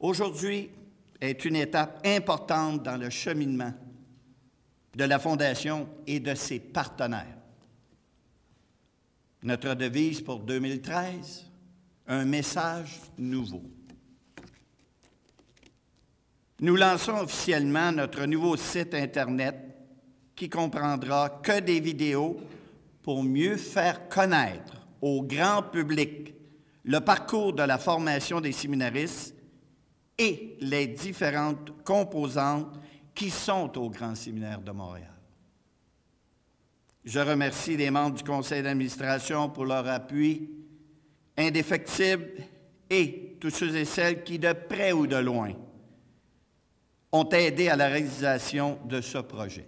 Aujourd'hui est une étape importante dans le cheminement de la Fondation et de ses partenaires. Notre devise pour 2013, un message nouveau. Nous lançons officiellement notre nouveau site Internet qui comprendra que des vidéos pour mieux faire connaître au grand public le parcours de la formation des séminaristes et les différentes composantes qui sont au Grand Séminaire de Montréal. Je remercie les membres du conseil d'administration pour leur appui indéfectible et tous ceux et celles qui, de près ou de loin, ont aidé à la réalisation de ce projet.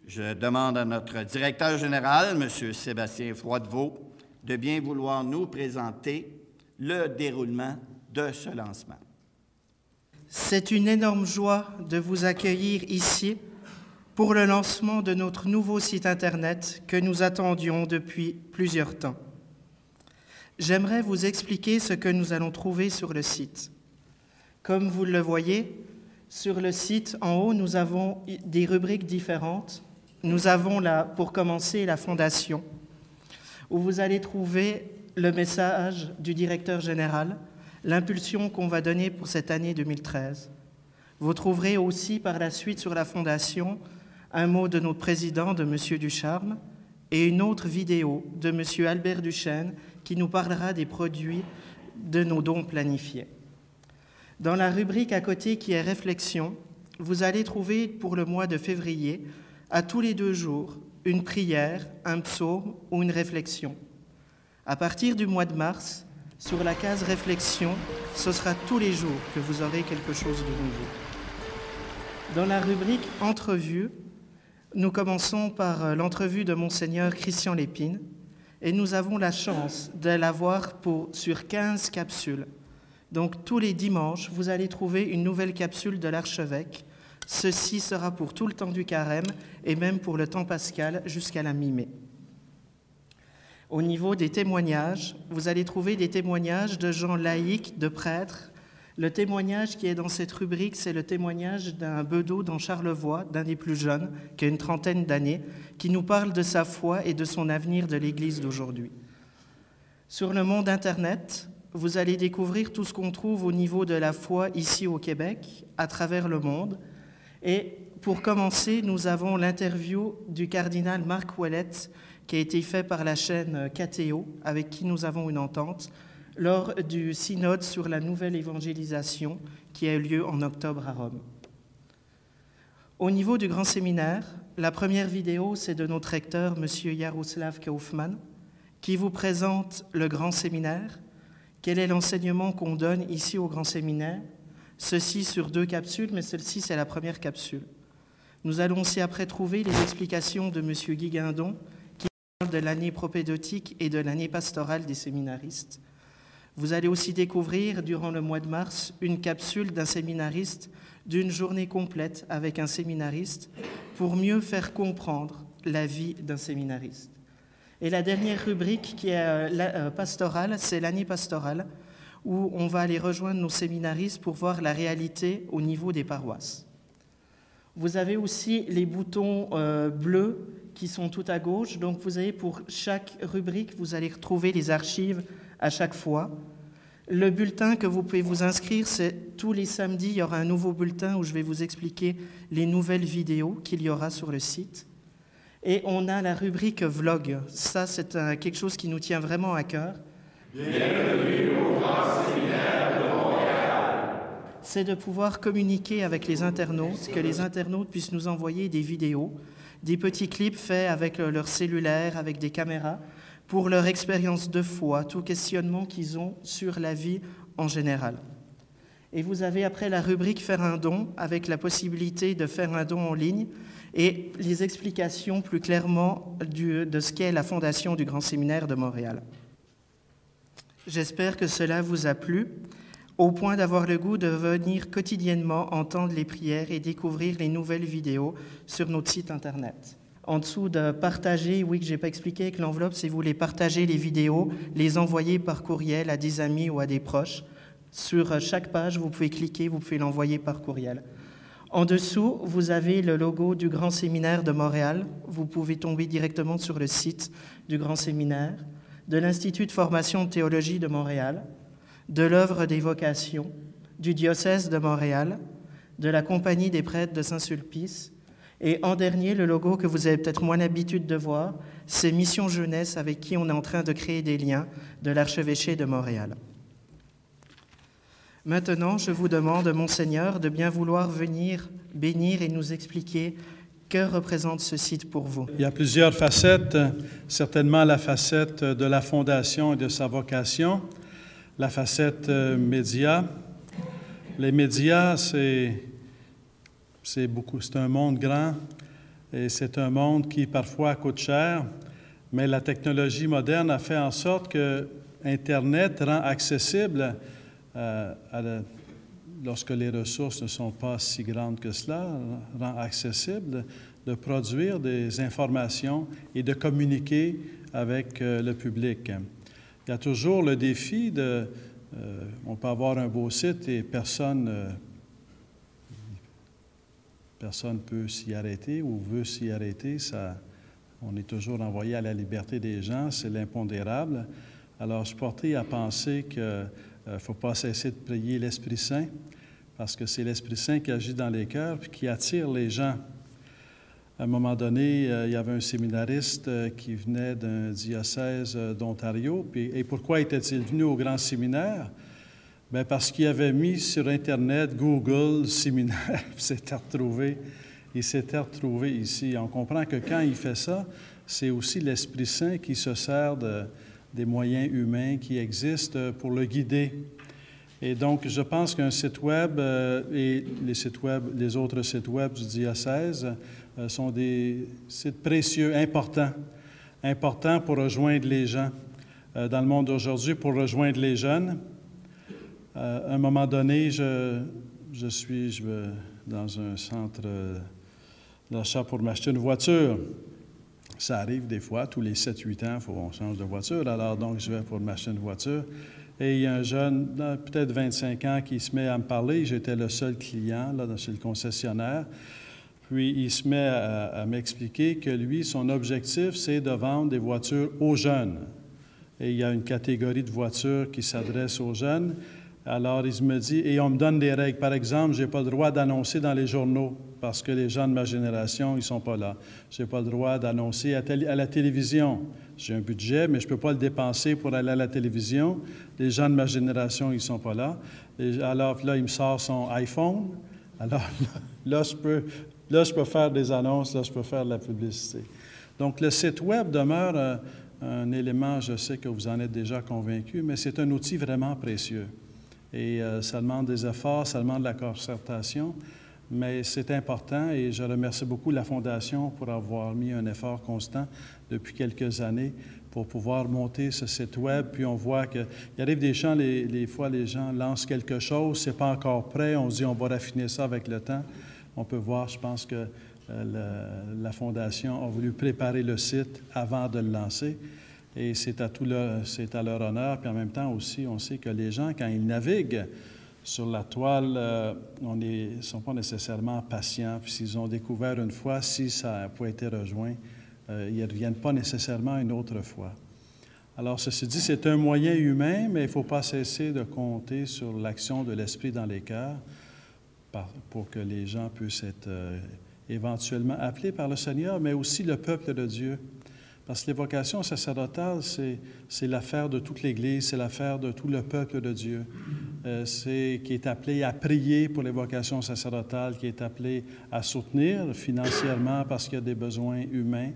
Je demande à notre directeur général, M. Sébastien Froidevaux, de bien vouloir nous présenter le déroulement de ce lancement. C'est une énorme joie de vous accueillir ici pour le lancement de notre nouveau site Internet que nous attendions depuis plusieurs temps. J'aimerais vous expliquer ce que nous allons trouver sur le site. Comme vous le voyez, sur le site, en haut, nous avons des rubriques différentes. Nous avons, pour commencer, la Fondation, où vous allez trouver le message du directeur général, l'impulsion qu'on va donner pour cette année 2013. Vous trouverez aussi par la suite sur la Fondation un mot de notre président, de M. Ducharme, et une autre vidéo de M. Albert Duchesne qui nous parlera des produits de nos dons planifiés. Dans la rubrique à côté qui est Réflexion, vous allez trouver pour le mois de février, à tous les 2 jours, une prière, un psaume ou une réflexion. À partir du mois de mars, sur la case Réflexion, ce sera tous les jours que vous aurez quelque chose de nouveau. Dans la rubrique Entrevue, nous commençons par l'entrevue de Monseigneur Christian Lépine et nous avons la chance de l'avoir sur 15 capsules. Donc tous les dimanches, vous allez trouver une nouvelle capsule de l'archevêque. Ceci sera pour tout le temps du carême et même pour le temps pascal jusqu'à la mi-mai. Au niveau des témoignages, vous allez trouver des témoignages de gens laïcs, de prêtres. Le témoignage qui est dans cette rubrique, c'est le témoignage d'un bedeau dans Charlevoix, d'un des plus jeunes, qui a une trentaine d'années, qui nous parle de sa foi et de son avenir de l'Église d'aujourd'hui. Sur le monde Internet, vous allez découvrir tout ce qu'on trouve au niveau de la foi ici au Québec, à travers le monde. Et pour commencer, nous avons l'interview du cardinal Marc Ouellette, qui a été fait par la chaîne KTO, avec qui nous avons une entente, lors du synode sur la nouvelle évangélisation qui a eu lieu en octobre à Rome. Au niveau du grand séminaire, la première vidéo, c'est de notre recteur, M. Jaroslav Kaufmann, qui vous présente le grand séminaire, quel est l'enseignement qu'on donne ici au grand séminaire, ceci sur 2 capsules, mais celle-ci, c'est la première capsule. Nous allons aussi après trouver les explications de M. Guy Guindon, qui parle de l'année propédeutique et de l'année pastorale des séminaristes. Vous allez aussi découvrir, durant le mois de mars, une capsule d'un séminariste d'une journée complète avec un séminariste pour mieux faire comprendre la vie d'un séminariste. Et la dernière rubrique qui est pastorale, c'est l'année pastorale, où on va aller rejoindre nos séminaristes pour voir la réalité au niveau des paroisses. Vous avez aussi les boutons bleus qui sont tout à gauche. Donc vous avez pour chaque rubrique, vous allez retrouver les archives à chaque fois. Le bulletin que vous pouvez vous inscrire, c'est tous les samedis, il y aura un nouveau bulletin où je vais vous expliquer les nouvelles vidéos qu'il y aura sur le site. Et on a la rubrique vlog. Ça, c'est quelque chose qui nous tient vraiment à cœur. Bienvenue au Grand Séminaire de Montréal. C'est de pouvoir communiquer avec les internautes, que les internautes puissent nous envoyer des vidéos, des petits clips faits avec leur cellulaire, avec des caméras, pour leur expérience de foi, tout questionnement qu'ils ont sur la vie en général. Et vous avez après la rubrique « Faire un don » avec la possibilité de faire un don en ligne et les explications plus clairement de ce qu'est la Fondation du Grand Séminaire de Montréal. J'espère que cela vous a plu, au point d'avoir le goût de venir quotidiennement entendre les prières et découvrir les nouvelles vidéos sur notre site Internet. En dessous de partager, oui, que je n'ai pas expliqué avec l'enveloppe, si vous voulez partager les vidéos, les envoyer par courriel à des amis ou à des proches, Sur chaque page, vous pouvez cliquer, vous pouvez l'envoyer par courriel. En dessous, vous avez le logo du Grand Séminaire de Montréal. Vous pouvez tomber directement sur le site du Grand Séminaire, de l'Institut de formation de théologie de Montréal, de l'Œuvre des vocations, du Diocèse de Montréal, de la Compagnie des prêtres de Saint-Sulpice, et en dernier, le logo que vous avez peut-être moins l'habitude de voir, c'est Mission Jeunesse, avec qui on est en train de créer des liens, de l'Archevêché de Montréal. Maintenant, je vous demande, Monseigneur, de bien vouloir venir bénir et nous expliquer que représente ce site pour vous. Il y a plusieurs facettes, certainement la facette de la fondation et de sa vocation, la facette média. Les médias, c'est un monde grand et c'est un monde qui parfois coûte cher, mais la technologie moderne a fait en sorte que Internet rend accessible lorsque les ressources ne sont pas si grandes que cela, rend accessible de produire des informations et de communiquer avec le public. Il y a toujours le défi on peut avoir un beau site et personne peut s'y arrêter ou veut s'y arrêter. On est toujours envoyé à la liberté des gens, c'est l'impondérable. Alors, je suis porté à penser qu'il ne faut pas cesser de prier l'Esprit Saint, parce que c'est l'Esprit Saint qui agit dans les cœurs et qui attire les gens. À un moment donné, il y avait un séminariste qui venait d'un diocèse d'Ontario. Et pourquoi était-il venu au grand séminaire? Bien, parce qu'il avait mis sur Internet Google séminaire, il s'était retrouvé ici. On comprend que quand il fait ça, c'est aussi l'Esprit Saint qui se sert des moyens humains qui existent pour le guider. Et donc, je pense qu'un site Web et les autres sites Web du diocèse sont des sites précieux, importants pour rejoindre les gens. Dans le monde d'aujourd'hui, pour rejoindre les jeunes. À un moment donné, je vais dans un centre d'achat pour m'acheter une voiture. Ça arrive des fois, tous les 7-8 ans, on change de voiture. Alors donc, je vais pour m'acheter une voiture. Et il y a un jeune, peut-être 25 ans, qui se met à me parler. J'étais le seul client là, chez le concessionnaire. Puis il se met à m'expliquer que lui, son objectif, c'est de vendre des voitures aux jeunes. Et il y a une catégorie de voitures qui s'adresse aux jeunes. Alors, il me dit, et on me donne des règles. Par exemple, je n'ai pas le droit d'annoncer dans les journaux parce que les gens de ma génération, ils ne sont pas là. Je n'ai pas le droit d'annoncer à la télévision. J'ai un budget, mais je ne peux pas le dépenser pour aller à la télévision. Les gens de ma génération, ils ne sont pas là. Alors, là, il me sort son iPhone. Alors, là, je peux faire des annonces, là, je peux faire de la publicité. Donc, le site Web demeure un élément, je sais que vous en êtes déjà convaincus, mais c'est un outil vraiment précieux. Et ça demande des efforts, ça demande de la concertation, mais c'est important et je remercie beaucoup la Fondation pour avoir mis un effort constant depuis quelques années pour pouvoir monter ce site Web. Puis on voit qu'il arrive des gens, les fois les gens lancent quelque chose, c'est pas encore prêt, on se dit on va raffiner ça avec le temps. On peut voir, je pense que la Fondation a voulu préparer le site avant de le lancer. Et c'est à leur honneur. Puis en même temps aussi, on sait que les gens, quand ils naviguent sur la toile, ils ne sont pas nécessairement patients. Puis s'ils ont découvert une fois, si ça n'a pas été rejoint, ils ne reviennent pas nécessairement une autre fois. Alors, ceci dit, c'est un moyen humain, mais il ne faut pas cesser de compter sur l'action de l'Esprit dans les cœurs pour que les gens puissent être éventuellement appelés par le Seigneur, mais aussi le peuple de Dieu. Parce que les vocations sacerdotales, c'est l'affaire de toute l'Église, c'est l'affaire de tout le peuple de Dieu, qui est appelé à prier pour les vocations sacerdotales, qui est appelé à soutenir financièrement parce qu'il y a des besoins humains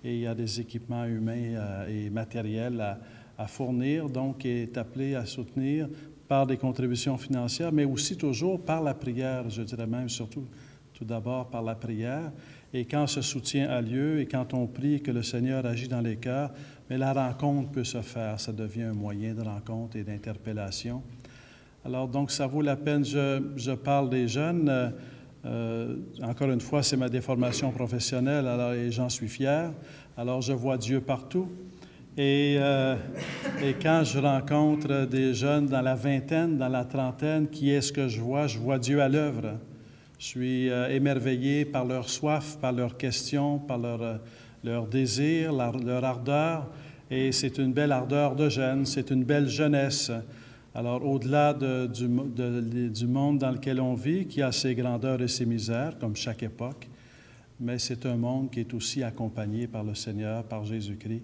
et il y a des équipements humains et matériels à fournir, donc qui est appelé à soutenir par des contributions financières, mais aussi toujours par la prière, je dirais même surtout tout d'abord par la prière. Et quand ce soutien a lieu et quand on prie que le Seigneur agit dans les cœurs, mais la rencontre peut se faire, ça devient un moyen de rencontre et d'interpellation. Alors donc, ça vaut la peine, je parle des jeunes, encore une fois, c'est ma déformation professionnelle, alors, et j'en suis fier. Alors, je vois Dieu partout Et quand je rencontre des jeunes dans la vingtaine, dans la trentaine, qui est-ce que je vois? Je vois Dieu à l'œuvre. Je suis émerveillé par leur soif, par leurs questions, par leur désir, leur ardeur. Et c'est une belle ardeur de jeunes, c'est une belle jeunesse. Alors, au-delà du monde dans lequel on vit, qui a ses grandeurs et ses misères, comme chaque époque, mais c'est un monde qui est aussi accompagné par le Seigneur, par Jésus-Christ.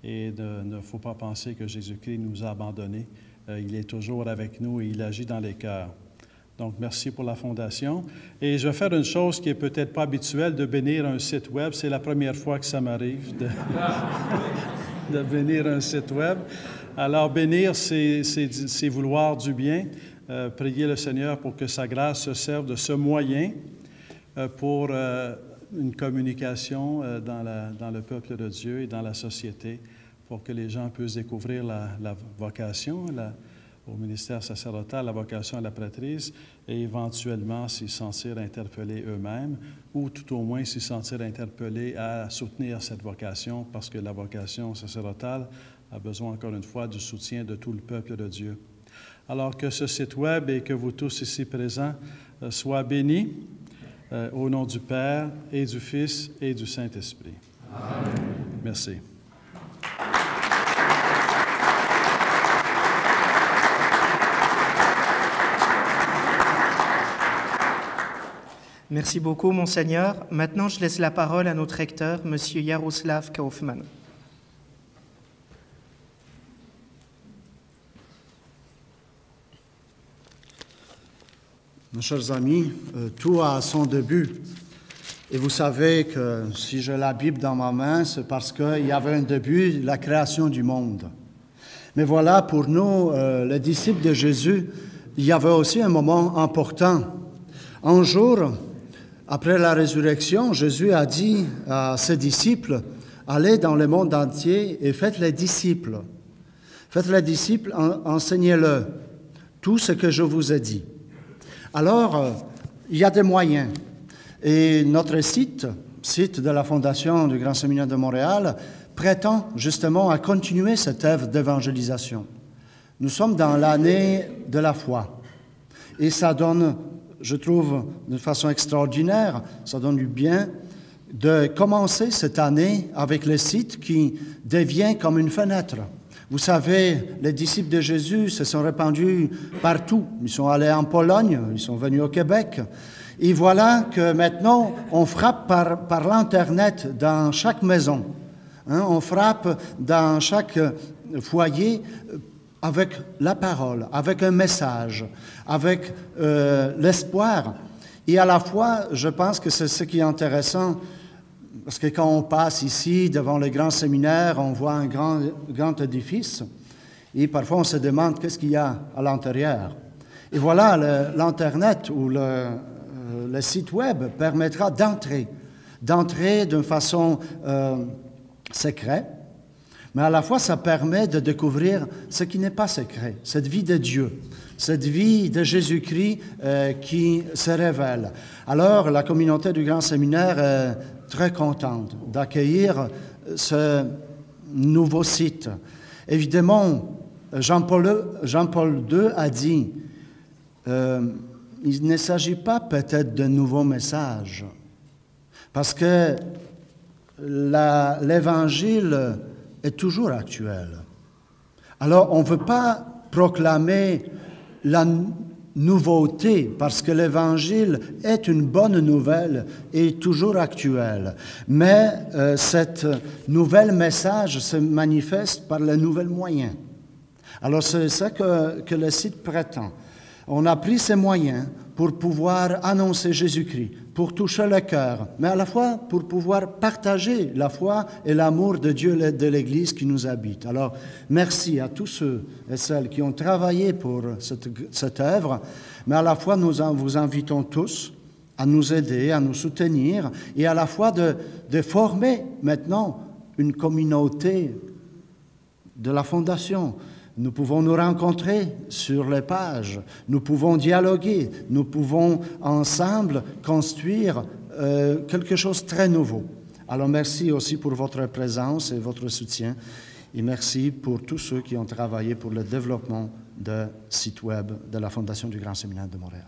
Et il ne faut pas penser que Jésus-Christ nous a abandonnés. Il est toujours avec nous et il agit dans les cœurs. Donc, merci pour la fondation. Et je vais faire une chose qui n'est peut-être pas habituelle, de bénir un site web. C'est la première fois que ça m'arrive de bénir un site web. Alors, bénir, c'est vouloir du bien. Prier le Seigneur pour que sa grâce se serve de ce moyen pour une communication dans le peuple de Dieu et dans la société, pour que les gens puissent découvrir la vocation, au ministère sacerdotal, la vocation à la prêtrise, et éventuellement s'y sentir interpellés eux-mêmes, ou tout au moins s'y sentir interpellés à soutenir cette vocation, parce que la vocation sacerdotale a besoin, encore une fois, du soutien de tout le peuple de Dieu. Alors que ce site web et que vous tous ici présents soient bénis au nom du Père et du Fils et du Saint-Esprit. Amen. Merci. Merci beaucoup, Monseigneur. Maintenant, je laisse la parole à notre recteur, M. Jaroslav Kaufmann. Mes chers amis, tout a son début. Et vous savez que si j'ai la Bible dans ma main, c'est parce qu'il y avait un début, la création du monde. Mais voilà, pour nous, les disciples de Jésus, il y avait aussi un moment important. Un jour, après la résurrection, Jésus a dit à ses disciples, « Allez dans le monde entier et faites les disciples. Faites les disciples, enseignez-le tout ce que je vous ai dit. » Alors, il y a des moyens. Et notre site de la Fondation du Grand Séminaire de Montréal, prétend justement à continuer cette œuvre d'évangélisation. Nous sommes dans l'année de la foi. Et ça donne, je trouve, de façon extraordinaire, ça donne du bien de commencer cette année avec le site qui devient comme une fenêtre. Vous savez, les disciples de Jésus se sont répandus partout. Ils sont allés en Pologne, ils sont venus au Québec. Et voilà que maintenant, on frappe par l'Internet dans chaque maison. On frappe dans chaque foyer avec la parole, avec un message, avec l'espoir. Et à la fois, je pense que c'est ce qui est intéressant, parce que quand on passe ici devant le grand séminaire, on voit un grand édifice, et parfois on se demande qu'est-ce qu'il y a à l'intérieur. Et voilà, l'Internet ou le site web permettra d'entrer d'une façon secrète, mais à la fois ça permet de découvrir ce qui n'est pas secret, cette vie de Dieu, cette vie de Jésus-Christ qui se révèle. Alors la communauté du Grand Séminaire est très contente d'accueillir ce nouveau site. Évidemment, Jean-Paul II a dit il ne s'agit pas peut-être d'un nouveau message, parce que l'Évangile est toujours actuel. Alors, on ne veut pas proclamer la nouveauté, parce que l'Évangile est une bonne nouvelle et toujours actuelle. Mais cette nouvelle message se manifeste par les nouveaux moyens. Alors, c'est ça que le site prétend. On a pris ces moyens pour pouvoir annoncer Jésus-Christ, pour toucher le cœur, mais à la fois pour pouvoir partager la foi et l'amour de Dieu et de l'Église qui nous habite. Alors, merci à tous ceux et celles qui ont travaillé pour cette œuvre, mais à la fois nous vous invitons tous à nous aider, à nous soutenir, et à la fois de former maintenant une communauté de la Fondation. Nous pouvons nous rencontrer sur les pages, nous pouvons dialoguer, nous pouvons ensemble construire quelque chose de très nouveau. Alors merci aussi pour votre présence et votre soutien. Et merci pour tous ceux qui ont travaillé pour le développement du site web de la Fondation du Grand Séminaire de Montréal.